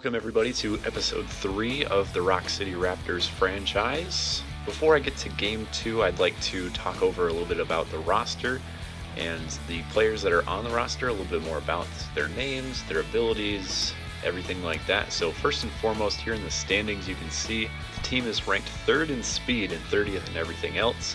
welcome everybody to episode 3 of the Rock City Raptors franchise. Before I get to game 2, I'd like to talk over a little bit about the roster and the players that are on the roster, a little bit more about their names, their abilities, everything like that. So first and foremost, here in the standings you can see the team is ranked 3rd in speed and 30th in everything else.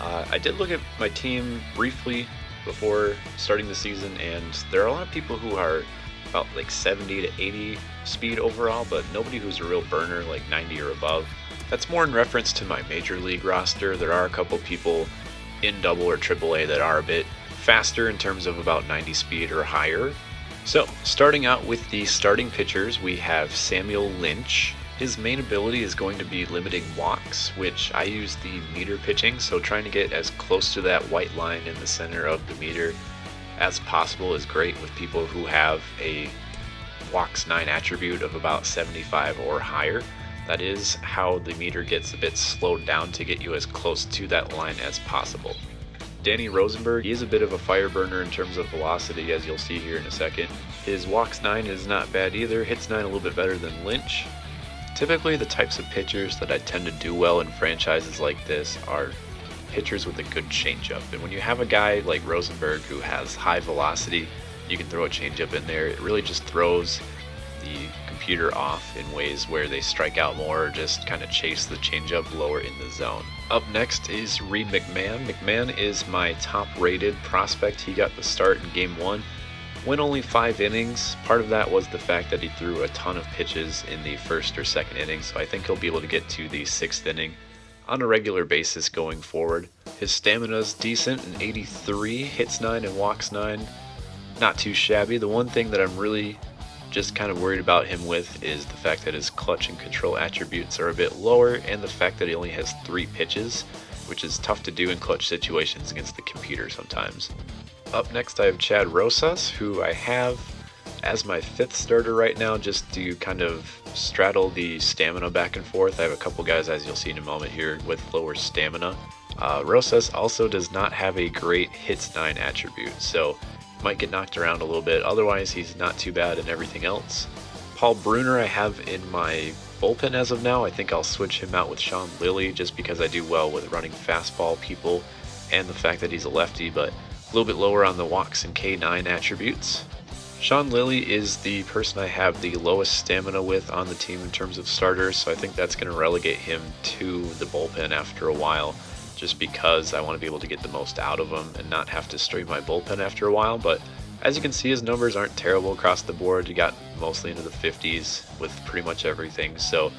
I did look at my team briefly before starting the season, and there are a lot of people who are about like 70 to 80 speed overall, but nobody who's a real burner like 90 or above. That's more in reference to my major league roster. There are a couple people in double or triple A that are a bit faster in terms of about 90 speed or higher. So starting out with the starting pitchers, we have Samuel Lynch. His main ability is going to be limiting walks, which I use the meter pitching, so trying to get as close to that white line in the center of the meter as possible is great with people who have a walks 9 attribute of about 75 or higher. That is how the meter gets a bit slowed down to get you as close to that line as possible. Danny Rosenberg, he is a bit of a fire burner in terms of velocity, as you'll see here in a second. His walks 9 is not bad either, hits 9 a little bit better than Lynch. Typically the types of pitchers that I tend to do well in franchises like this are pitchers with a good changeup, and when you have a guy like Rosenberg who has high velocity, you can throw a changeup in there. It really just throws the computer off in ways where they strike out more or just kind of chase the changeup lower in the zone. Up next is Reed McMahon. McMahon is my top rated prospect. He got the start in game 1. Went only 5 innings. Part of that was the fact that he threw a ton of pitches in the first or second inning, so I think he'll be able to get to the 6th inning on a regular basis going forward. His stamina's decent, an 83, hits 9 and walks 9. Not too shabby. The one thing that I'm really just kind of worried about him with is the fact that his clutch and control attributes are a bit lower, and the fact that he only has 3 pitches, which is tough to do in clutch situations against the computer sometimes. Up next I have Chad Rosas, who I have as my 5th starter right now, just to kind of straddle the stamina back and forth. I have a couple guys, as you'll see in a moment here, with lower stamina. Rosas also does not have a great hits 9 attribute, so might get knocked around a little bit. Otherwise, he's not too bad in everything else. Paul Bruner I have in my bullpen as of now. I think I'll switch him out with Sean Lilly just because I do well with running fastball people and the fact that he's a lefty, but a little bit lower on the walks and K9 attributes. Sean Lilly is the person I have the lowest stamina with on the team in terms of starters, so I think that's going to relegate him to the bullpen after a while, just because I want to be able to get the most out of him and not have to strain my bullpen after a while. But as you can see, his numbers aren't terrible across the board. He got mostly into the 50s with pretty much everything, so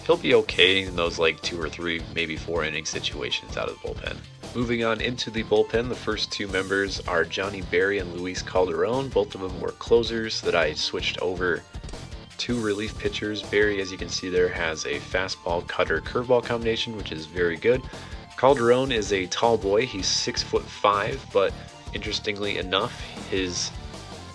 he'll be okay in those like 2 or 3, maybe 4 inning situations out of the bullpen. Moving on into the bullpen, the first 2 members are Johnny Berry and Luis Calderon. Both of them were closers that I switched over to relief pitchers. Berry, as you can see there, has a fastball, cutter, curveball combination, which is very good. Calderon is a tall boy. He's 6'5", but interestingly enough, his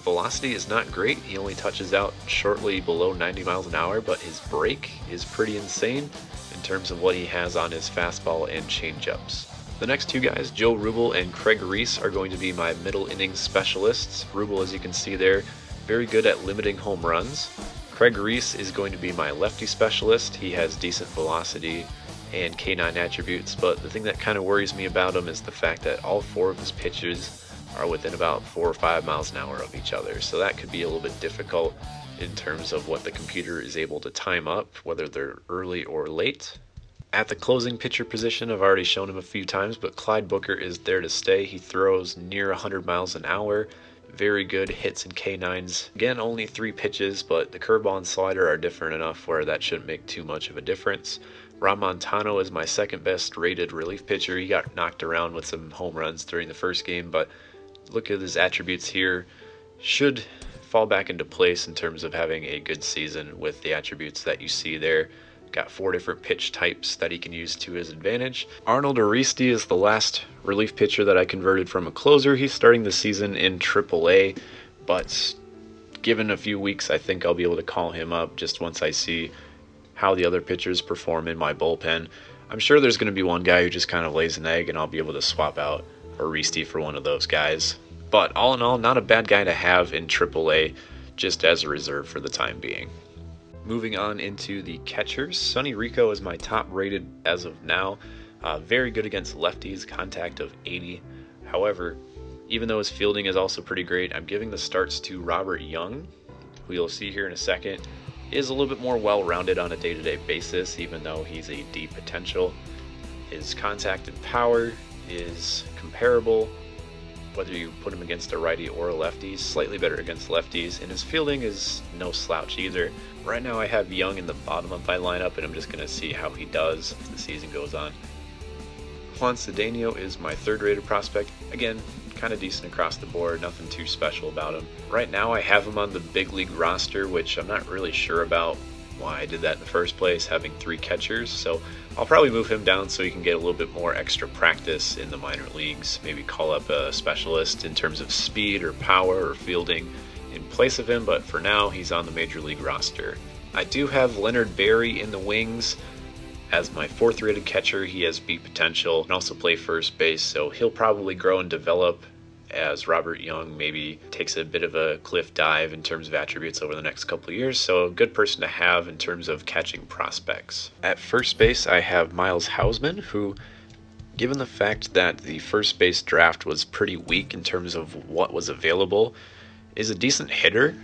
velocity is not great. He only touches out shortly below 90 miles an hour, but his break is pretty insane in terms of what he has on his fastball and changeups. The next 2 guys, Joe Rubel and Craig Reese, are going to be my middle innings specialists. Rubel, as you can see there, very good at limiting home runs. Craig Reese is going to be my lefty specialist. He has decent velocity and K9 attributes, but the thing that kind of worries me about him is the fact that all 4 of his pitches are within about 4 or 5 miles an hour of each other, so that could be a little bit difficult in terms of what the computer is able to time up, whether they're early or late. At the closing pitcher position, I've already shown him a few times, but Clyde Booker is there to stay. He throws near 100 miles an hour, very good hits and K9s. Again, only 3 pitches, but the curveball and slider are different enough where that shouldn't make too much of a difference. Ron Montano is my 2nd best rated relief pitcher. He got knocked around with some home runs during the first game, but look at his attributes here. Should fall back into place in terms of having a good season with the attributes that you see there. Got 4 different pitch types that he can use to his advantage. Arnold Aristi is the last relief pitcher that I converted from a closer. He's starting the season in AAA, but given a few weeks, I think I'll be able to call him up just once I see how the other pitchers perform in my bullpen. I'm sure there's going to be one guy who just kind of lays an egg, and I'll be able to swap out Aristi for one of those guys. But all in all, not a bad guy to have in AAA, just as a reserve for the time being. Moving on into the catchers, Sonny Rico is my top rated as of now. Very good against lefties, contact of 80. However, even though his fielding is also pretty great, I'm giving the starts to Robert Young, who you'll see here in a second, is a little bit more well-rounded on a day-to-day basis, even though he's a D potential. His contact and power is comparable, whether you put him against a righty or a lefty, slightly better against lefties, and his fielding is no slouch either. Right now I have Young in the bottom of my lineup, and I'm just going to see how he does as the season goes on. Juan Cedeno is my third rated prospect. Again, kind of decent across the board, nothing too special about him. Right now I have him on the big league roster, which I'm not really sure about why I did that in the first place, having 3 catchers, so I'll probably move him down so he can get a little bit more extra practice in the minor leagues, maybe call up a specialist in terms of speed or power or fielding in place of him, but for now he's on the major league roster. I do have Leonard Berry in the wings as my 4th rated catcher. He has B potential and also play first base, so he'll probably grow and develop as Robert Young maybe takes a bit of a cliff dive in terms of attributes over the next couple of years, so a good person to have in terms of catching prospects. At first base, I have Miles Hausman, who, given the fact that the first base draft was pretty weak in terms of what was available, is a decent hitter.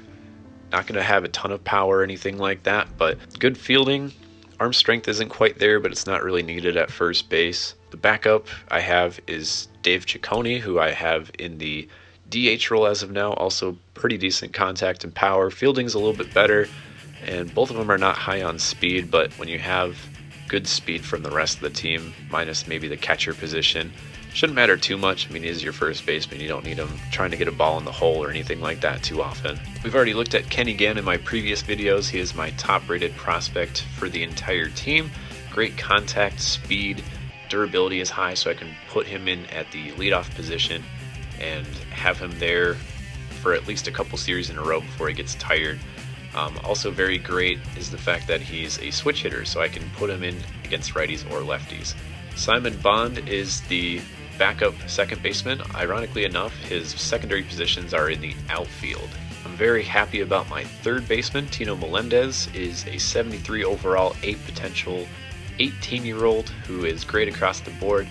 Not going to have a ton of power or anything like that, but good fielding. Arm strength isn't quite there, but it's not really needed at first base. The backup I have is Dave Ciccone, who I have in the DH role as of now. Also pretty decent contact and power. Fielding's a little bit better, and both of them are not high on speed, but when you have good speed from the rest of the team, minus maybe the catcher position, shouldn't matter too much. I mean, he's your first baseman. You don't need him trying to get a ball in the hole or anything like that too often. We've already looked at Kenny Gann in my previous videos. He is my top rated prospect for the entire team. Great contact, speed, durability is high, so I can put him in at the leadoff position and have him there for at least a couple series in a row before he gets tired. Also very great is the fact that he's a switch hitter, so I can put him in against righties or lefties. Simon Bond is the backup second baseman. Ironically enough, his secondary positions are in the outfield. I'm very happy about my third baseman. Tino Melendez is a 73 overall, 8 potential 18-year-old who is great across the board.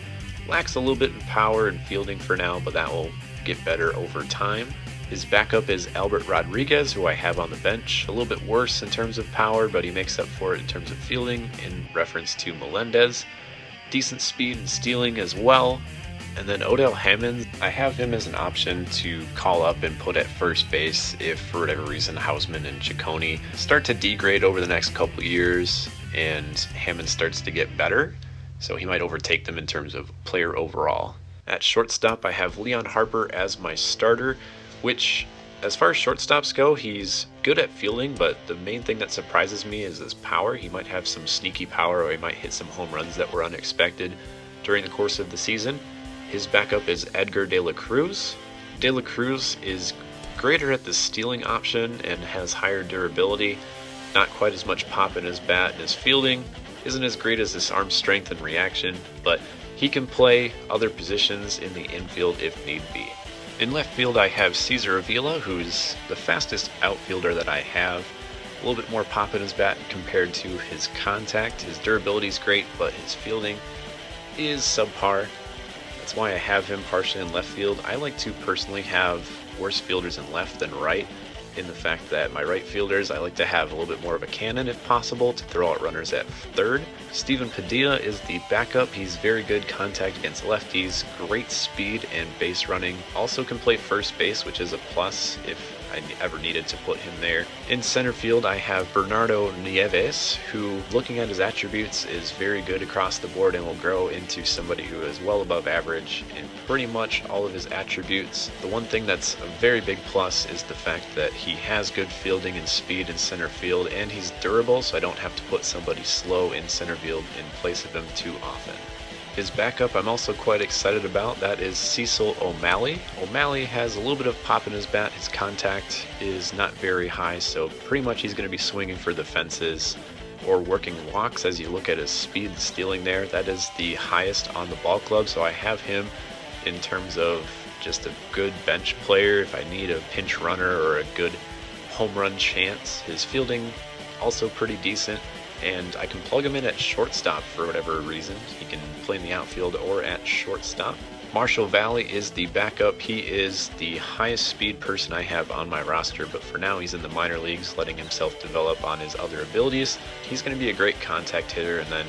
Lacks a little bit in power and fielding for now, but that will get better over time. His backup is Albert Rodriguez, who I have on the bench. A little bit worse in terms of power, but he makes up for it in terms of fielding in reference to Melendez. Decent speed and stealing as well. And then Odell Hammond, I have him as an option to call up and put at first base if for whatever reason Hausman and Ciccone start to degrade over the next couple years and Hammond starts to get better, so he might overtake them in terms of player overall. At shortstop, I have Leon Harper as my starter, which, as far as shortstops go, he's good at fielding, but the main thing that surprises me is his power. He might have some sneaky power, or he might hit some home runs that were unexpected during the course of the season. His backup is Edgar De La Cruz. De La Cruz is greater at the stealing option and has higher durability. Not quite as much pop in his bat, and his fielding isn't as great as his arm strength and reaction, but he can play other positions in the infield if need be. In left field, I have Cesar Avila, who's the fastest outfielder that I have. A little bit more pop in his bat compared to his contact. His durability is great, but his fielding is subpar. That's why I have him partially in left field. I like to personally have worse fielders in left than right, in the fact that my right fielders, I like to have a little bit more of a cannon if possible to throw out runners at third. Steven Padilla is the backup. He's very good contact against lefties, great speed and base running. Also can play first base, which is a plus if I ever needed to put him there. In center field, I have Bernardo Nieves, who, looking at his attributes, is very good across the board and will grow into somebody who is well above average in pretty much all of his attributes. The one thing that's a very big plus is the fact that he has good fielding and speed in center field, and he's durable, so I don't have to put somebody slow in center field in place of him too often. His backup I'm also quite excited about. That is Cecil O'Malley. O'Malley has a little bit of pop in his bat. His contact is not very high, so pretty much he's going to be swinging for the fences or working walks. As you look at his speed and stealing there, that is the highest on the ball club, so I have him in terms of just a good bench player if I need a pinch runner or a good home run chance. His fielding also pretty decent, and I can plug him in at shortstop for whatever reason. He can play in the outfield or at shortstop. Marshall Valley is the backup. He is the highest speed person I have on my roster, but for now he's in the minor leagues letting himself develop on his other abilities. He's going to be a great contact hitter, and then,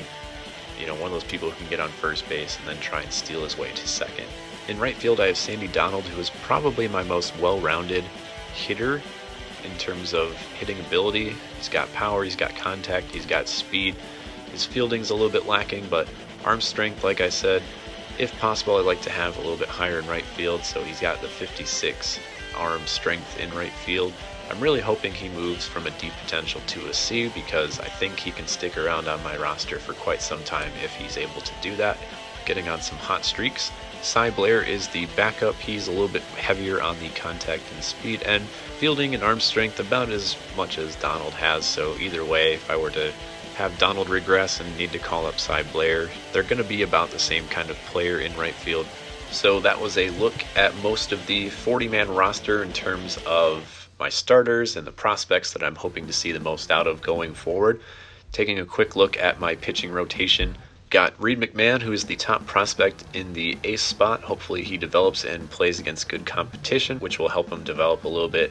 you know, one of those people who can get on first base and then try and steal his way to second. In right field I have Sandy Donald, who is probably my most well-rounded hitter in terms of hitting ability. He's got power, he's got contact, he's got speed. His fielding's a little bit lacking, but arm strength, like I said, if possible, I'd like to have a little bit higher in right field, so he's got the 56 arm strength in right field. I'm really hoping he moves from a D potential to a C, because I think he can stick around on my roster for quite some time if he's able to do that, getting on some hot streaks. Cy Blair is the backup. He's a little bit heavier on the contact and speed end. Fielding and arm strength about as much as Donald has, so either way, if I were to have Donald regress and need to call up Cy Blair, they're going to be about the same kind of player in right field. So that was a look at most of the 40-man roster in terms of my starters and the prospects that I'm hoping to see the most out of going forward. Taking a quick look at my pitching rotation, got Reed McMahon, who is the top prospect in the ace spot. Hopefully he develops and plays against good competition, which will help him develop a little bit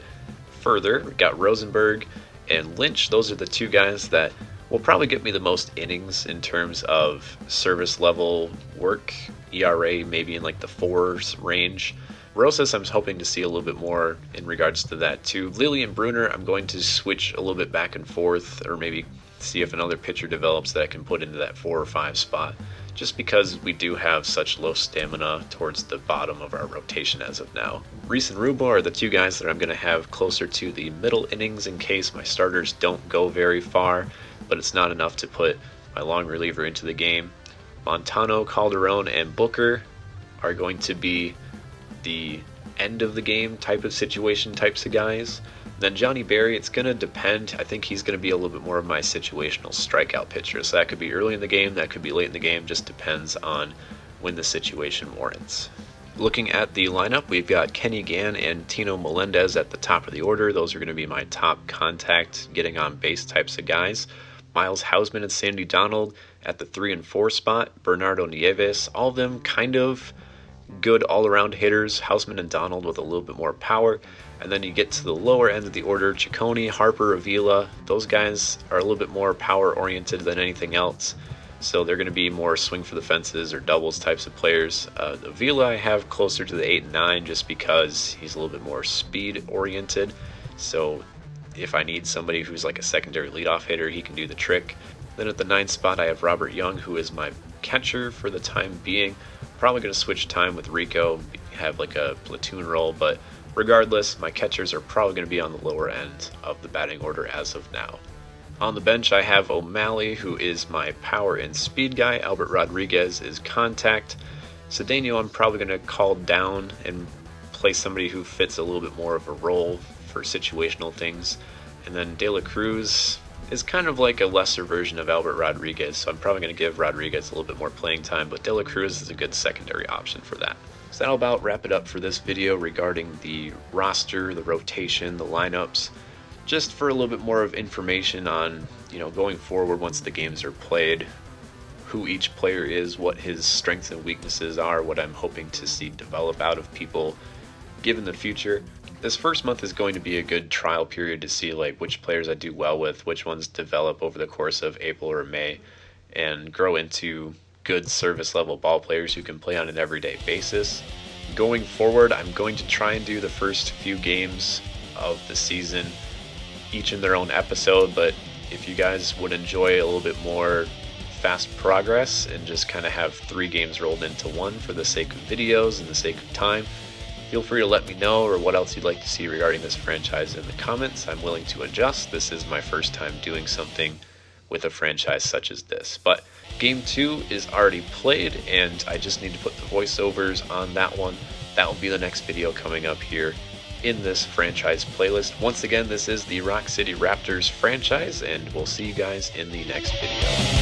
further. We got Rosenberg and Lynch. Those are the two guys that will probably get me the most innings in terms of service level work. ERA maybe in like the 4s range. Rosas, I'm hoping to see a little bit more in regards to that too. Lilly and Bruner, I'm going to switch a little bit back and forth, or maybe see if another pitcher develops that I can put into that 4 or 5 spot, just because we do have such low stamina towards the bottom of our rotation as of now. Reese and Rubo are the two guys that I'm going to have closer to the middle innings in case my starters don't go very far, but it's not enough to put my long reliever into the game. Montano, Calderon, and Booker are going to be the end of the game type of situation types of guys. Then Johnny Berry, it's going to depend. I think he's going to be a little bit more of my situational strikeout pitcher. So that could be early in the game, that could be late in the game, just depends on when the situation warrants. Looking at the lineup, we've got Kenny Gann and Tino Melendez at the top of the order. Those are going to be my top contact, getting on base types of guys. Miles Hausman and Sandy Donald at the 3 and 4 spot. Bernardo Nieves, all of them kind of good all-around hitters. Hausman and Donald with a little bit more power. And then you get to the lower end of the order, Ciccone, Harper, Avila. Those guys are a little bit more power-oriented than anything else. So they're going to be more swing for the fences or doubles types of players. Avila I have closer to the 8 and 9 just because he's a little bit more speed-oriented. So if I need somebody who's like a secondary leadoff hitter, he can do the trick. Then at the 9th spot, I have Robert Young, who is my catcher for the time being. Probably going to switch time with Rico, have like a platoon role, but regardless, my catchers are probably going to be on the lower end of the batting order as of now. On the bench, I have O'Malley, who is my power and speed guy. Albert Rodriguez is contact. Cedeno, I'm probably going to call down and play somebody who fits a little bit more of a role for situational things. And then De La Cruz is kind of like a lesser version of Albert Rodriguez, so I'm probably going to give Rodriguez a little bit more playing time, but De La Cruz is a good secondary option for that. So that'll about wrap it up for this video regarding the roster, the rotation, the lineups, just for a little bit more of information on, you know, going forward once the games are played, who each player is, what his strengths and weaknesses are, what I'm hoping to see develop out of people given the future. This first month is going to be a good trial period to see like which players I do well with, which ones develop over the course of April or May, and grow into good service level ball players who can play on an everyday basis. Going forward, I'm going to try and do the first few games of the season each in their own episode, but if you guys would enjoy a little bit more fast progress and just kind of have 3 games rolled into one for the sake of videos and the sake of time, feel free to let me know, or what else you'd like to see regarding this franchise in the comments. I'm willing to adjust. This is my first time doing something with a franchise such as this. But Game 2 is already played, and I just need to put the voiceovers on that one. That will be the next video coming up here in this franchise playlist. Once again, this is the Rock City Raptors franchise, and we'll see you guys in the next video.